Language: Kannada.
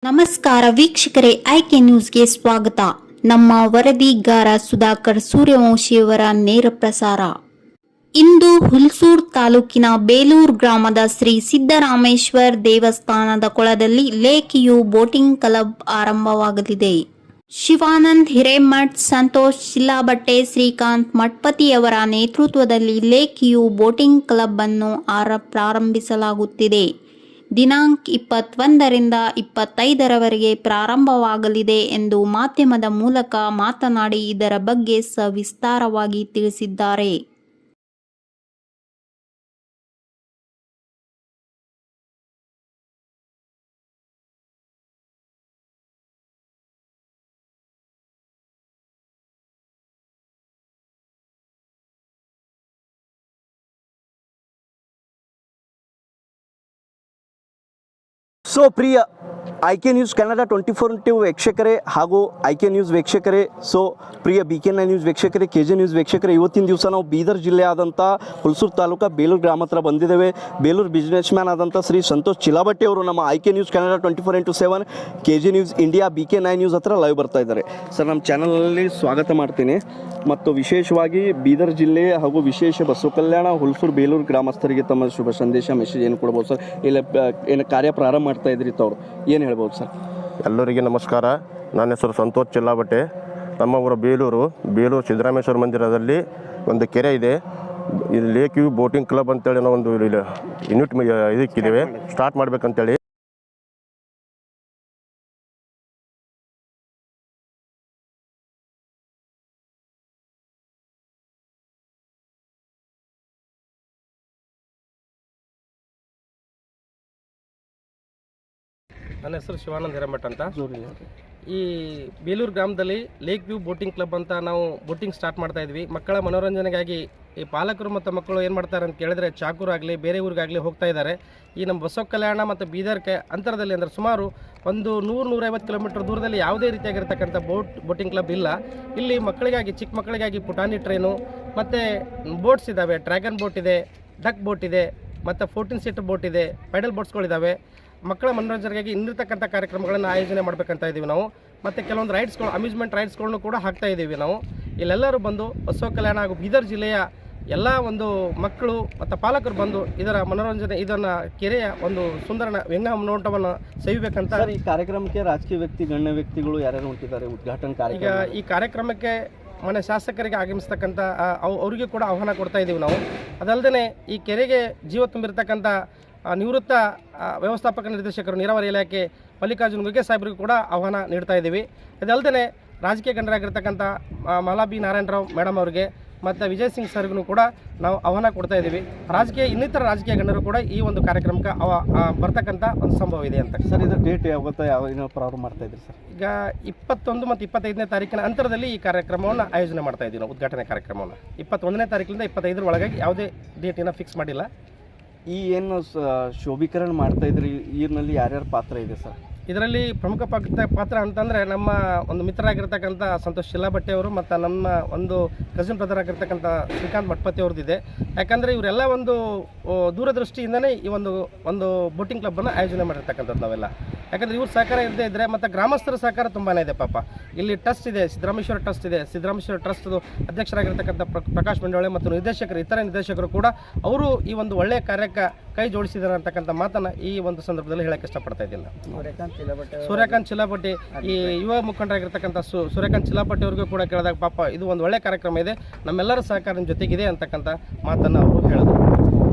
ನಮಸ್ಕಾರ ವೀಕ್ಷಕರೇ, ಐಕೆ ನ್ಯೂಸ್ಗೆ ಸ್ವಾಗತ. ನಮ್ಮ ವರದಿಗಾರ ಸುಧಾಕರ್ ಸೂರ್ಯವಂಶಿಯವರ ನೇರ ಪ್ರಸಾರ. ಇಂದು ಹುಲ್ಸೂರು ತಾಲೂಕಿನ ಬೇಲೂರು ಗ್ರಾಮದ ಶ್ರೀ ಸಿದ್ದರಾಮೇಶ್ವರ ದೇವಸ್ಥಾನದ ಕೊಳದಲ್ಲಿ ಲೇಕಿಯು ಬೋಟಿಂಗ್ ಕ್ಲಬ್ ಆರಂಭವಾಗಲಿದೆ. ಶಿವಾನಂದ್ ಹಿರೇಮಠ್, ಸಂತೋಷ್ ಚಿಲ್ಲಾಬಟ್ಟೆ, ಶ್ರೀಕಾಂತ್ ಮಠಪತಿಯವರ ನೇತೃತ್ವದಲ್ಲಿ ಲೇಕಿಯು ಬೋಟಿಂಗ್ ಕ್ಲಬ್ ಅನ್ನು ಪ್ರಾರಂಭಿಸಲಾಗುತ್ತಿದೆ. ದಿನಾಂಕ 21ರಿಂದ 25ರವರೆಗೆ ಪ್ರಾರಂಭವಾಗಲಿದೆ ಎಂದು ಮಾಧ್ಯಮದ ಮೂಲಕ ಮಾತನಾಡಿ ಇದರ ಬಗ್ಗೆ ಸವಿಸ್ತಾರವಾಗಿ ತಿಳಿಸಿದ್ದಾರೆ. ಸೊ ಪ್ರಿಯ ಐಕೆ ನ್ಯೂಸ್ ಕನ್ನಡ 24 ವೀಕ್ಷಕರೇ ಹಾಗೂ ಐಕೆ ನ್ಯೂಸ್ ವೀಕ್ಷಕರೇ, ಸೊ ಪ್ರಿಯ BK9 ನ್ಯೂಸ್ ವೀಕ್ಷಕರೇ, KJ ನ್ಯೂಸ್ ವೀಕ್ಷಕರೇ, ಇವತ್ತಿನ ದಿವಸ ನಾವು ಬೀದರ್ ಜಿಲ್ಲೆ ಆದಂಥ ಹುಲ್ಸೂರು ತಾಲೂಕು ಬೇಲೂರು ಗ್ರಾಮ ಹತ್ರ ಬಂದಿದ್ದೇವೆ. ಬೇಲೂರು ಬಿಸ್ನೆಸ್ ಮ್ಯಾನ್ ಆದಂಥ ಶ್ರೀ ಸಂತೋಷ್ ಚಿಲ್ಲಾಬಟ್ಟೆ ಅವರು ನಮ್ಮ IK news Kannada 24x7 KJ news India BK9 news ಹತ್ರ ಲೈವ್ ಬರ್ತಾ ಇದ್ದಾರೆ. ಸರ್, ನಮ್ಮ ಚಾನಲಲ್ಲಿ ಸ್ವಾಗತ ಮಾಡ್ತೀನಿ. ಮತ್ತು ವಿಶೇಷವಾಗಿ ಬೀದರ್ ಜಿಲ್ಲೆ ಹಾಗೂ ವಿಶೇಷ ಬಸವ ಕಲ್ಯಾಣ ಹುಲ್ಸೂರು ಬೇಲೂರು ಗ್ರಾಮಸ್ಥರಿಗೆ ತಮ್ಮ ಶುಭ ಸಂದೇಶ, ಮೆಸೇಜ್ ಏನು ಕೊಡ್ಬೋದು ಸರ್? ಇಲ್ಲ ಏನು ಕಾರ್ಯ ಪ್ರಾರಂಭ ಮಾಡ್ತಾ ಇದ್ರಿ ತಾವ್ರು, ಏನು ಹೇಳ್ಬೋದು ಸರ್? ಎಲ್ಲರಿಗೆ ನಮಸ್ಕಾರ. ನನ್ನ ಹೆಸರು ಸಂತೋಷ್ ಚಿಲ್ಲಾಬಟ್ಟೆ. ನಮ್ಮ ಊರು ಬೇಲೂರು ಸಿದ್ದರಾಮೇಶ್ವರ ಮಂದಿರದಲ್ಲಿ ಒಂದು ಕೆರೆ ಇದೆ. ಇದು ಲೇಕ್ ವ್ಯೂ ಬೋಟಿಂಗ್ ಕ್ಲಬ್ ಅಂತೇಳಿ ನಾವು ಒಂದು ಯೂನಿಟ್ ಇದಕ್ಕಿದ್ದೇವೆ, ಸ್ಟಾರ್ಟ್ ಮಾಡ್ಬೇಕಂತೇಳಿ. ನನ್ನ ಹೆಸರು ಶಿವಾನಂದ್ ಹಿರೇಮಠ್ ಅಂತ. ಈ ಬೇಲೂರು ಗ್ರಾಮದಲ್ಲಿ ಲೇಕ್ ವ್ಯೂ ಬೋಟಿಂಗ್ ಕ್ಲಬ್ ಅಂತ ನಾವು ಬೋಟಿಂಗ್ ಸ್ಟಾರ್ಟ್ ಮಾಡ್ತಾ ಇದ್ವಿ. ಮಕ್ಕಳ ಮನೋರಂಜನೆಗಾಗಿ ಈ ಪಾಲಕರು ಮತ್ತು ಮಕ್ಕಳು ಏನು ಮಾಡ್ತಾರೆ ಅಂತ ಕೇಳಿದ್ರೆ ಚಾಕೂರಾಗಲಿ ಬೇರೆ ಊರಿಗಾಗಲಿ ಹೋಗ್ತಾ ಇದ್ದಾರೆ. ಈ ನಮ್ಮ ಬಸವ ಕಲ್ಯಾಣ ಮತ್ತು ಬೀದರ್ ಅಂತರದಲ್ಲಿ ಅಂದರೆ ಸುಮಾರು ಒಂದು 100-150 ಕಿಲೋಮೀಟರ್ ದೂರದಲ್ಲಿ ಯಾವುದೇ ರೀತಿಯಾಗಿರ್ತಕ್ಕಂಥ ಬೋಟಿಂಗ್ ಕ್ಲಬ್ ಇಲ್ಲ. ಇಲ್ಲಿ ಮಕ್ಕಳಿಗಾಗಿ, ಚಿಕ್ಕ ಮಕ್ಕಳಿಗಾಗಿ ಪುಟಾಣಿ ಟ್ರೈನು ಮತ್ತು ಬೋಟ್ಸ್ ಇದ್ದಾವೆ. ಡ್ರ್ಯಾಗನ್ ಬೋಟ್ ಇದೆ, ಡಕ್ ಬೋಟ್ ಇದೆ, ಮತ್ತು 14 ಸೀಟರ್ ಬೋಟ್ ಇದೆ, ಪೈಡಲ್ ಬೋಟ್ಸ್ಗಳಿದ್ದಾವೆ. ಮಕ್ಕಳ ಮನೋರಂಜನೆಗಾಗಿ ಇನ್ನಿರ್ತಕ್ಕಂಥ ಕಾರ್ಯಕ್ರಮಗಳನ್ನು ಆಯೋಜನೆ ಮಾಡಬೇಕಂತ ಇದ್ದೀವಿ ನಾವು. ಮತ್ತು ಕೆಲವೊಂದು ರೈಡ್ಸ್ಗಳು, ಅಮ್ಯೂಸ್ಮೆಂಟ್ ರೈಡ್ಸ್ಗಳನ್ನು ಕೂಡ ಹಾಕ್ತಾ ಇದ್ದೀವಿ ನಾವು. ಇಲ್ಲೆಲ್ಲರೂ ಬಂದು ಬಸವ ಕಲ್ಯಾಣ ಹಾಗೂ ಬೀದರ್ ಜಿಲ್ಲೆಯ ಎಲ್ಲ ಒಂದು ಮಕ್ಕಳು ಮತ್ತು ಪಾಲಕರು ಬಂದು ಇದರ ಮನೋರಂಜನೆ, ಇದನ್ನು ಕೆರೆಯ ಒಂದು ಸುಂದರ ವ್ಯಂಗ್ಯ ನೋಟವನ್ನು ಸವಿಬೇಕಂತ. ಈ ಕಾರ್ಯಕ್ರಮಕ್ಕೆ ರಾಜಕೀಯ ವ್ಯಕ್ತಿ, ಗಣ್ಯ ವ್ಯಕ್ತಿಗಳು ಯಾರ್ಯಾರು ಹೊಂಟಿದ್ದಾರೆ ಉದ್ಘಾಟನಾ ಕಾರ್ಯಕ್ರಮ? ಈಗ ಈ ಕಾರ್ಯಕ್ರಮಕ್ಕೆ ಮನೆ ಶಾಸಕರಿಗೆ ಆಗಮಿಸ್ತಕ್ಕಂಥ ಅವರಿಗೆ ಕೂಡ ಆಹ್ವಾನ ಕೊಡ್ತಾ ಇದ್ದೀವಿ ನಾವು. ಅದಲ್ಲದೆ ಈ ಕೆರೆಗೆ ಜೀವ ತುಂಬಿರ್ತಕ್ಕಂಥ ನಿವೃತ್ತ ವ್ಯವಸ್ಥಾಪಕ ನಿರ್ದೇಶಕರು ನೀರಾವರಿ ಇಲಾಖೆ ಮಲ್ಲಿಕಾರ್ಜುನ್ ಗುಗೆ ಸಾಹೇಬರಿಗೂ ಕೂಡ ಆಹ್ವಾನ ನೀಡ್ತಾ ಇದ್ದೀವಿ. ಅದಲ್ಲದೆ ರಾಜಕೀಯ ಗಣ್ಯರಾಗಿರ್ತಕ್ಕಂಥ ಮಾಲಾ ಬಿ ನಾರಾಯಣರಾವ್ ಮೇಡಮ್ ಅವರಿಗೆ ಮತ್ತು ವಿಜಯ್ ಸಿಂಗ್ ಸರ್ಗೂ ಕೂಡ ನಾವು ಆಹ್ವಾನ ಕೊಡ್ತಾ ಇದ್ದೀವಿ. ಇನ್ನಿತರ ರಾಜಕೀಯ ಗಣ್ಯರು ಕೂಡ ಈ ಒಂದು ಕಾರ್ಯಕ್ರಮಕ್ಕೆ ಬರ್ತಕ್ಕಂಥ ಒಂದು ಸಂಭವ ಇದೆ ಅಂತ. ಸರ್, ಇದು ಡೇಟ್ ಯಾವತ್ತ ಯಾವ ಪ್ರಾರಂಭ ಮಾಡ್ತಾ ಇದ್ದೀರಿ ಸರ್? ಈಗ 21 ಮತ್ತು 25ನೇ ತಾರೀಕಿನ ಅಂತರದಲ್ಲಿ ಈ ಕಾರ್ಯಕ್ರಮವನ್ನು ಆಯೋಜನೆ ಮಾಡ್ತಾ ಇದ್ದೀವಿ ನಾವು. ಉದ್ಘಾಟನೆ ಕಾರ್ಯಕ್ರಮವನ್ನು 21ನೇ ತಾರೀಕಿನಿಂದ 25ರ ಒಳಗಾಗಿ ಯಾವುದೇ ಡೇಟಿನ ಫಿಕ್ಸ್ ಮಾಡಿಲ್ಲ. ಈ ಏನು ಶೋಭೀಕರಣ ಮಾಡ್ತಾ ಇದ್ರಿ, ಇದರಲ್ಲಿ ಯಾರ್ಯಾರ ಪಾತ್ರ ಇದೆ ಸರ್? ಇದರಲ್ಲಿ ಪ್ರಮುಖ ಪಾತ್ರ ಅಂತಂದರೆ ನಮ್ಮ ಒಂದು ಮಿತ್ರರಾಗಿರ್ತಕ್ಕಂಥ ಸಂತೋಷ್ ಚಿಲ್ಲಾಬಟ್ಟೆ ಅವರು ಮತ್ತು ನಮ್ಮ ಒಂದು ಕಸಿನ್ ಬ್ರದರ್ ಆಗಿರ್ತಕ್ಕಂಥ ಶ್ರೀಕಾಂತ್ ಮಠಪತಿ ಅವ್ರದ್ದಿದೆ. ಯಾಕಂದರೆ ಇವರೆಲ್ಲ ಒಂದು ದೂರದೃಷ್ಟಿಯಿಂದನೇ ಈ ಒಂದು ಬೋಟಿಂಗ್ ಕ್ಲಬ್ಬನ್ನು ಆಯೋಜನೆ ಮಾಡಿರ್ತಕ್ಕಂಥದ್ದು ನಾವೆಲ್ಲ. ಯಾಕಂದರೆ ಇವ್ರ ಸಹಕಾರ ಇಲ್ಲದೆ ಇದ್ದರೆ, ಮತ್ತು ಗ್ರಾಮಸ್ಥರ ಸಹಕಾರ ತುಂಬಾ ಇದೆ ಪಾಪ. ಇಲ್ಲಿ ಟ್ರಸ್ಟ್ ಇದೆ, ಸಿದ್ದರಾಮೇಶ್ವರ ಟ್ರಸ್ಟ್ ಇದೆ. ಸಿದ್ದರಾಮೇಶ್ವರ ಟ್ರಸ್ಟ್ದು ಅಧ್ಯಕ್ಷರಾಗಿರ್ತಕ್ಕಂಥ ಪ್ರಕಾಶ್ ಮಂಡೋಳೆ ಮತ್ತು ಇತರ ನಿರ್ದೇಶಕರು ಕೂಡ ಅವರು ಈ ಒಂದು ಒಳ್ಳೆಯ ಕಾರ್ಯಕ್ಕೆ ಕೈ ಜೋಡಿಸಿದ್ದಾರೆ ಅಂತಕ್ಕಂಥ ಮಾತನ್ನು ಈ ಒಂದು ಸಂದರ್ಭದಲ್ಲಿ ಹೇಳಕ್ಕೆ ಇಷ್ಟಪಡ್ತಾ ಇದ್ದೀನಿ. ಸೂರ್ಯಕಾಂತ್ ಚಿಲ್ಲಾಬಟ್ಟೆ, ಈ ಯುವ ಮುಖಂಡರಾಗಿರ್ತಕ್ಕಂಥ ಸೂರ್ಯಕಾಂತ್ ಚಿಲ್ಲಾಬಟ್ಟೆ ಅವ್ರಿಗೂ ಕೂಡ ಕೇಳಿದಾಗ ಪಾಪ ಇದು ಒಂದು ಒಳ್ಳೆಯ ಕಾರ್ಯಕ್ರಮ ಇದೆ, ನಮ್ಮೆಲ್ಲರ ಸಹಕಾರ ಜೊತೆಗಿದೆ ಅಂತಕ್ಕಂಥ ಮಾತನ್ನು ಅವರು ಹೇಳಿದರು.